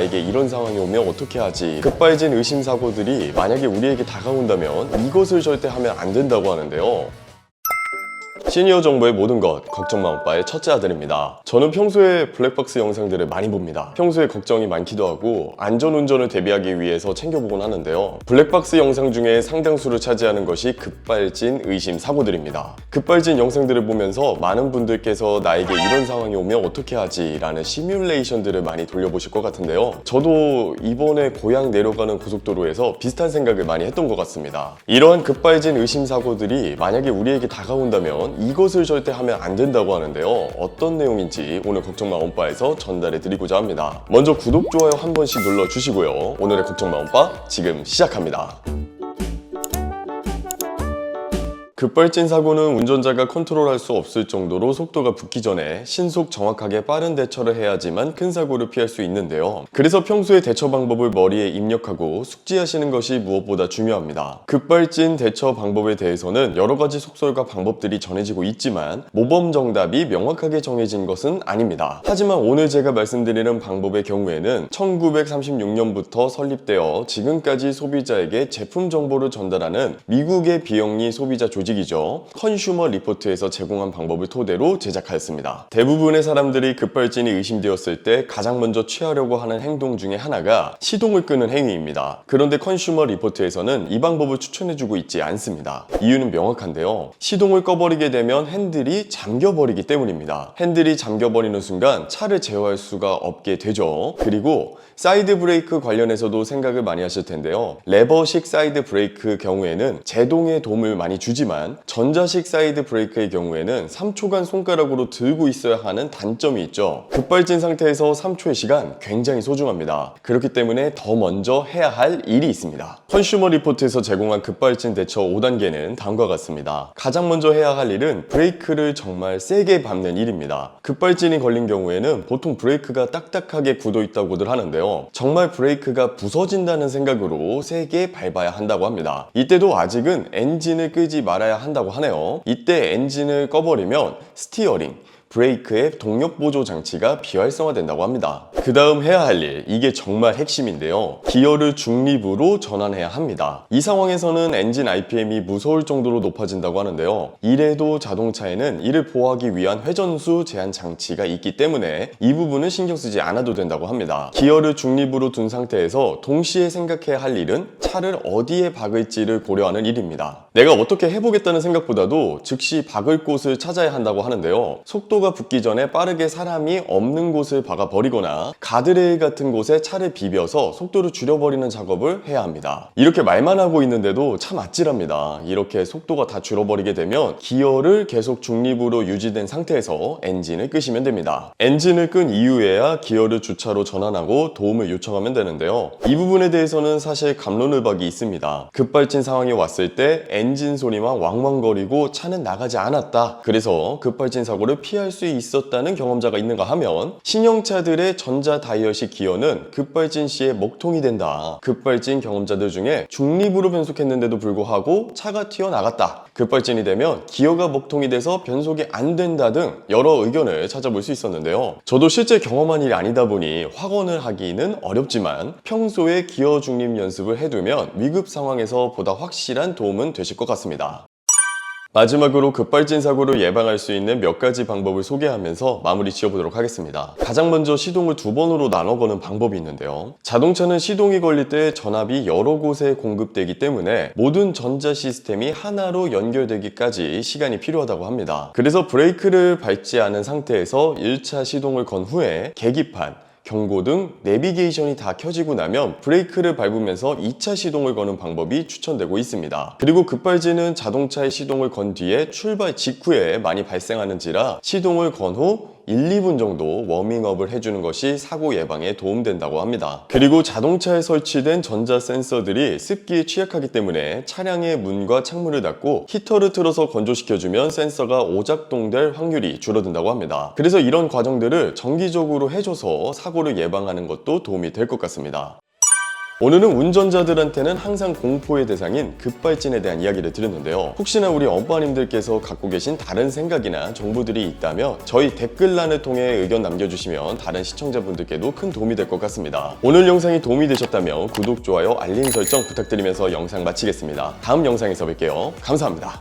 나에게 이런 상황이 오면 어떻게 하지? 급발진 의심사고들이 만약에 우리에게 다가온다면 이것을 절대 하면 안 된다고 하는데요. 시니어 정보의 모든 것, 걱정마 오빠의 첫째 아들입니다. 저는 평소에 블랙박스 영상들을 많이 봅니다. 평소에 걱정이 많기도 하고 안전운전을 대비하기 위해서 챙겨보곤 하는데요. 블랙박스 영상 중에 상당수를 차지하는 것이 급발진 의심 사고들입니다. 급발진 영상들을 보면서 많은 분들께서 나에게 이런 상황이 오면 어떻게 하지? 라는 시뮬레이션들을 많이 돌려보실 것 같은데요. 저도 이번에 고향 내려가는 고속도로에서 비슷한 생각을 많이 했던 것 같습니다. 이러한 급발진 의심 사고들이 만약에 우리에게 다가온다면 이것을 절대 하면 안 된다고 하는데요. 어떤 내용인지 오늘 걱정마 엄빠에서 전달해 드리고자 합니다. 먼저 구독, 좋아요 한 번씩 눌러주시고요. 오늘의 걱정마 엄빠 지금 시작합니다. 급발진 사고는 운전자가 컨트롤할 수 없을 정도로 속도가 붙기 전에 신속 정확하게 빠른 대처를 해야지만 큰 사고를 피할 수 있는데요. 그래서 평소에 대처 방법을 머리에 입력하고 숙지하시는 것이 무엇보다 중요합니다. 급발진 대처 방법에 대해서는 여러 가지 속설과 방법들이 전해지고 있지만 모범 정답이 명확하게 정해진 것은 아닙니다. 하지만 오늘 제가 말씀드리는 방법의 경우에는 1936년부터 설립되어 지금까지 소비자에게 제품 정보를 전달하는 미국의 비영리 소비자 조직이죠. 컨슈머 리포트에서 제공한 방법을 토대로 제작하였습니다. 대부분의 사람들이 급발진이 의심되었을 때 가장 먼저 취하려고 하는 행동 중에 하나가 시동을 끄는 행위입니다. 그런데 컨슈머 리포트에서는 이 방법을 추천해주고 있지 않습니다. 이유는 명확한데요. 시동을 꺼버리게 되면 핸들이 잠겨버리기 때문입니다. 핸들이 잠겨버리는 순간 차를 제어할 수가 없게 되죠. 그리고 사이드 브레이크 관련해서도 생각을 많이 하실 텐데요. 레버식 사이드 브레이크 경우에는 제동에 도움을 많이 주지만 전자식 사이드 브레이크의 경우에는 3초간 손가락으로 들고 있어야 하는 단점이 있죠. 급발진 상태에서 3초의 시간 굉장히 소중합니다. 그렇기 때문에 더 먼저 해야 할 일이 있습니다. 컨슈머 리포트에서 제공한 급발진 대처 5단계는 다음과 같습니다. 가장 먼저 해야 할 일은 브레이크를 정말 세게 밟는 일입니다. 급발진이 걸린 경우에는 보통 브레이크가 딱딱하게 굳어 있다고들 하는데요. 정말 브레이크가 부서진다는 생각으로 세게 밟아야 한다고 합니다. 이때도 아직은 엔진을 끄지 말아야 한다고 하네요. 이때 엔진을 꺼버리면 스티어링, 브레이크의 동력 보조 장치가 비활성화된다고 합니다. 그 다음 해야 할 일, 이게 정말 핵심인데요. 기어를 중립으로 전환해야 합니다. 이 상황에서는 엔진 RPM이 무서울 정도로 높아진다고 하는데요. 이래도 자동차에는 이를 보호하기 위한 회전수 제한 장치가 있기 때문에 이 부분은 신경 쓰지 않아도 된다고 합니다. 기어를 중립으로 둔 상태에서 동시에 생각해야 할 일은 차를 어디에 박을지를 고려하는 일입니다. 내가 어떻게 해보겠다는 생각보다도 즉시 박을 곳을 찾아야 한다고 하는데요. 속도가 붙기 전에 빠르게 사람이 없는 곳을 박아버리거나 가드레일 같은 곳에 차를 비벼서 속도를 줄여버리는 작업을 해야 합니다. 이렇게 말만 하고 있는데도 참 아찔합니다. 이렇게 속도가 다 줄어버리게 되면 기어를 계속 중립으로 유지된 상태에서 엔진을 끄시면 됩니다. 엔진을 끈 이후에야 기어를 주차로 전환하고 도움을 요청하면 되는데요. 이 부분에 대해서는 사실 갑론을박이 있습니다. 급발진 상황이 왔을 때 엔진 소리만 왕왕거리고 차는 나가지 않았다. 그래서 급발진 사고를 피할 수 있었다는 경험자가 있는가 하면 신형차들의 전자 다이얼식 기어는 급발진 시에 먹통이 된다. 급발진 경험자들 중에 중립으로 변속했는데도 불구하고 차가 튀어나갔다. 급발진이 되면 기어가 먹통이 돼서 변속이 안 된다 등 여러 의견을 찾아볼 수 있었는데요. 저도 실제 경험한 일이 아니다 보니 확언을 하기는 어렵지만 평소에 기어 중립 연습을 해두면 위급 상황에서 보다 확실한 도움은 되실 것 같습니다. 마지막으로 급발진 사고를 예방할 수 있는 몇 가지 방법을 소개하면서 마무리 지어보도록 하겠습니다. 가장 먼저 시동을 두 번으로 나눠 거는 방법이 있는데요. 자동차는 시동이 걸릴 때 전압이 여러 곳에 공급되기 때문에 모든 전자 시스템이 하나로 연결되기까지 시간이 필요하다고 합니다. 그래서 브레이크를 밟지 않은 상태에서 1차 시동을 건 후에 계기판, 경고등, 내비게이션이 다 켜지고 나면 브레이크를 밟으면서 2차 시동을 거는 방법이 추천되고 있습니다. 그리고 급발진은 자동차의 시동을 건 뒤에 출발 직후에 많이 발생하는지라 시동을 건 후 1, 2분 정도 워밍업을 해주는 것이 사고 예방에 도움된다고 합니다. 그리고 자동차에 설치된 전자 센서들이 습기에 취약하기 때문에 차량의 문과 창문을 닫고 히터를 틀어서 건조시켜주면 센서가 오작동될 확률이 줄어든다고 합니다. 그래서 이런 과정들을 정기적으로 해줘서 사고를 예방하는 것도 도움이 될 것 같습니다. 오늘은 운전자들한테는 항상 공포의 대상인 급발진에 대한 이야기를 드렸는데요. 혹시나 우리 엄빠님들께서 갖고 계신 다른 생각이나 정보들이 있다면 저희 댓글란을 통해 의견 남겨주시면 다른 시청자분들께도 큰 도움이 될 것 같습니다. 오늘 영상이 도움이 되셨다면 구독, 좋아요, 알림 설정 부탁드리면서 영상 마치겠습니다. 다음 영상에서 뵐게요. 감사합니다.